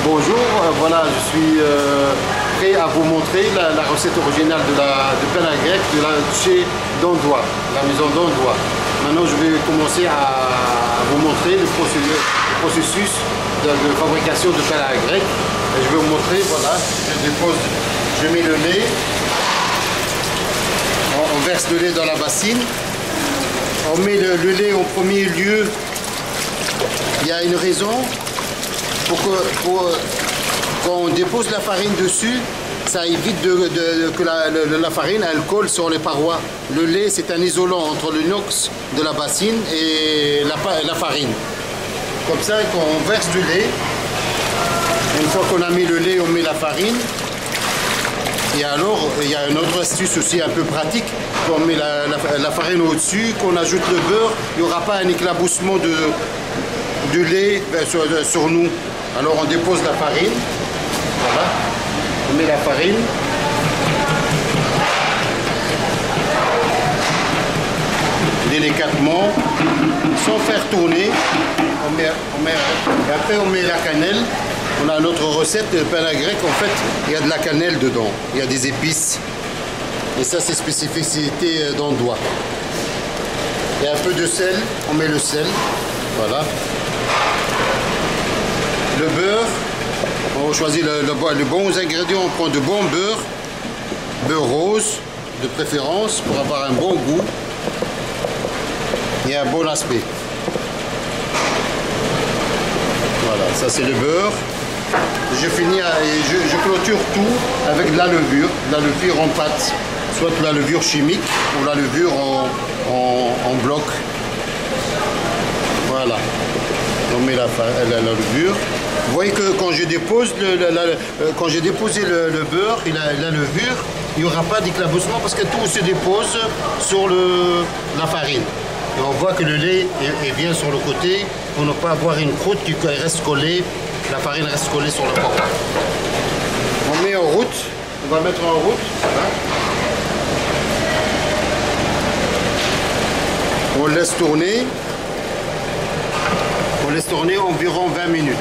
Bonjour, voilà, je suis prêt à vous montrer la recette originale de pain à grec de chez Dondois, la maison Dondois. Maintenant, je vais commencer à vous montrer le processus de fabrication de pain à grec. Et je vais vous montrer, voilà, je mets le lait, on verse le lait dans la bassine, on met le lait en premier lieu. Il y a une raison. Quand on dépose la farine dessus, ça évite que la farine elle colle sur les parois. Le lait, c'est un isolant entre l'inox de la bassine et la farine. Comme ça, quand on verse du lait, une fois qu'on a mis le lait, on met la farine. Et alors, il y a une autre astuce aussi un peu pratique. Quand on met la farine au-dessus, qu'on ajoute le beurre, il n'y aura pas un éclaboussement de lait sur nous. Alors on dépose la farine, voilà, on met la farine, délicatement, sans faire tourner, après on met la cannelle. On a notre recette de pain à grec, en fait il y a de la cannelle dedans, il y a des épices, et ça c'est spécificité d'Ondois. Il y a un peu de sel, on met le sel, voilà. Le beurre, on choisit les bons ingrédients, on prend de bons beurre rose de préférence pour avoir un bon goût et un bon aspect. Voilà, ça c'est le beurre. Je finis, je clôture tout avec de la levure en pâte, soit de la levure chimique ou la levure en bloc. Voilà, on met la levure. Vous voyez que quand je dépose quand j'ai déposé le beurre et la levure, il n'y aura pas d'éclaboussement parce que tout se dépose sur la farine. Et on voit que le lait est bien sur le côté pour ne pas avoir une croûte qui reste collée, la farine reste collée sur le paroi. On met en route, on va mettre en route. Voilà. On laisse tourner. On laisse tourner environ 20 minutes.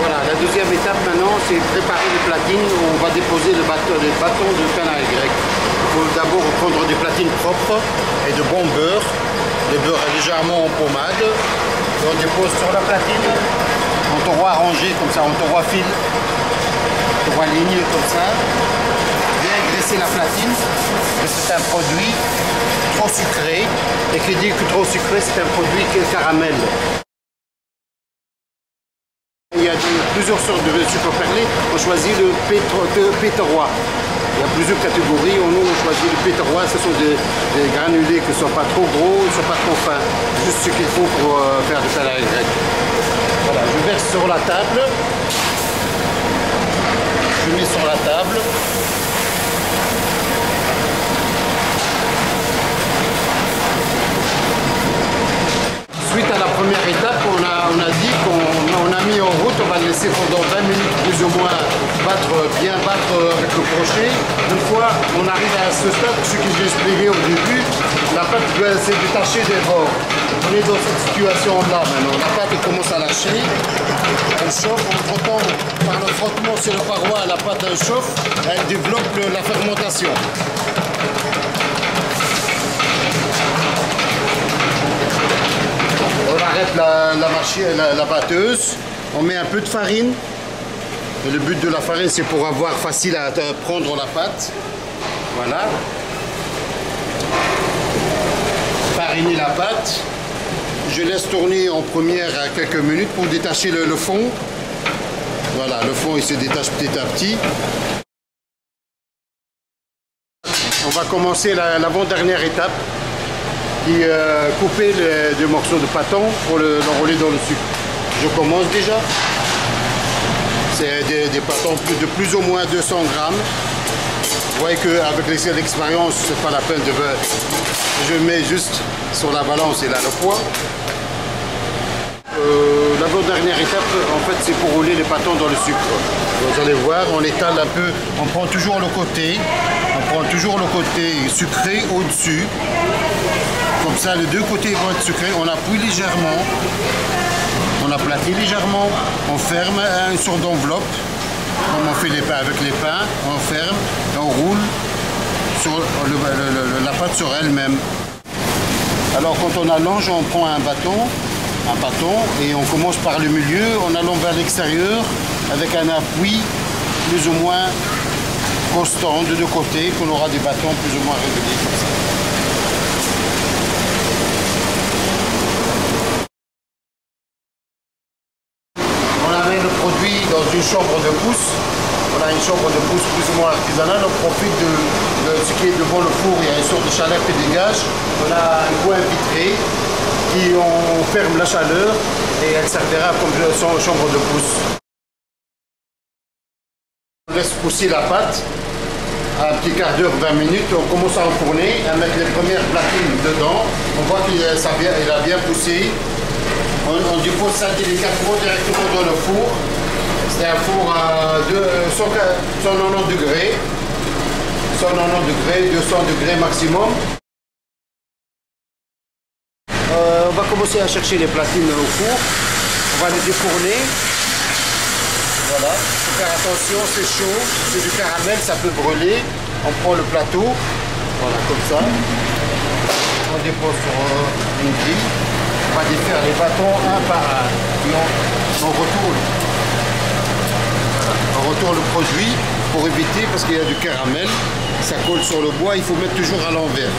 La deuxième étape maintenant, c'est préparer les platines où on va déposer le bâton de pain à grec. Il faut d'abord prendre des platines propres et de bon beurre. Le beurre est légèrement en pommade. Et on dépose sur la platine en tiroir rangé comme ça, en tiroir fil, tiroir ligne comme ça. Bien graisser la platine. C'est un produit trop sucré. Et qui dit que trop sucré, c'est un produit qui est caramel. Il y a plusieurs sortes de sucre perlé. On choisit le péterois. Il y a plusieurs catégories. Nous, on choisit le péterois. Ce sont des granulés qui ne sont pas trop gros, qui ne sont pas trop fins. Juste ce qu'il faut pour faire du pain à grec. Voilà, je verse sur la table. Je mets sur la table. Suite à la première étape, on a dit qu'on a mis en route, on va laisser pendant 20 minutes plus ou moins bien battre avec le crochet. Une fois on arrive à ce stade, ce que j'ai expliqué au début, la pâte doit se détacher des bords. On est dans cette situation-là maintenant. La pâte commence à lâcher, elle chauffe, entre-temps, par le frottement sur le paroi, la pâte elle chauffe, elle développe la fermentation. On arrête la machine, la batteuse, on met un peu de farine. Et le but de la farine, c'est pour avoir facile à prendre la pâte. Voilà. Fariner la pâte. Je laisse tourner en première à quelques minutes pour détacher le fond. Voilà, le fond il se détache petit à petit. On va commencer l'avant-dernière étape. Couper des morceaux de pâton pour l'enrouler dans le sucre. Je commence déjà. C'est des pâtons de plus ou moins 200 grammes. Vous voyez qu'avec l'expérience, c'est pas la peine de... Je mets juste sur la balance et là le poids. L'avant-dernière étape, en fait, c'est pour rouler les pâtons dans le sucre. Vous allez voir, on étale un peu, on prend toujours le côté sucré au-dessus. Comme ça, les deux côtés vont être sucrés. On appuie légèrement. on aplatit légèrement, on ferme une sorte d'enveloppe, comme on fait les pains avec les pains, on ferme et on roule sur la pâte sur elle-même. Alors quand on allonge, on prend un bâton et on commence par le milieu, on allonge vers l'extérieur avec un appui plus ou moins constant de deux côtés, qu'on aura des bâtons plus ou moins réguliers comme ça. On amène le produit dans une chambre de pousse. On a une chambre de pousse plus ou moins artisanale. On profite de ce qui est devant le four. Il y a une sorte de chaleur qui dégage. On a un coin vitré qui on ferme la chaleur et elle servira comme chambre de pousse. On laisse pousser la pâte un petit quart d'heure, 20 minutes. On commence à enfourner, à mettre les premières platines dedans. On voit qu'il a bien poussé. On dépose ça délicatement directement dans le four. C'est un four à 190 degrés. 190 degrés, 200 degrés maximum. On va commencer à chercher les platines au four. On va les défourner. Voilà. Il faut faire attention, c'est chaud. C'est du caramel, ça peut brûler. On prend le plateau. Voilà, comme ça. On dépose sur une grille. On va défaire les bâtons un par un. On retourne. On retourne le produit pour éviter, parce qu'il y a du caramel. Ça colle sur le bois, il faut mettre toujours à l'envers.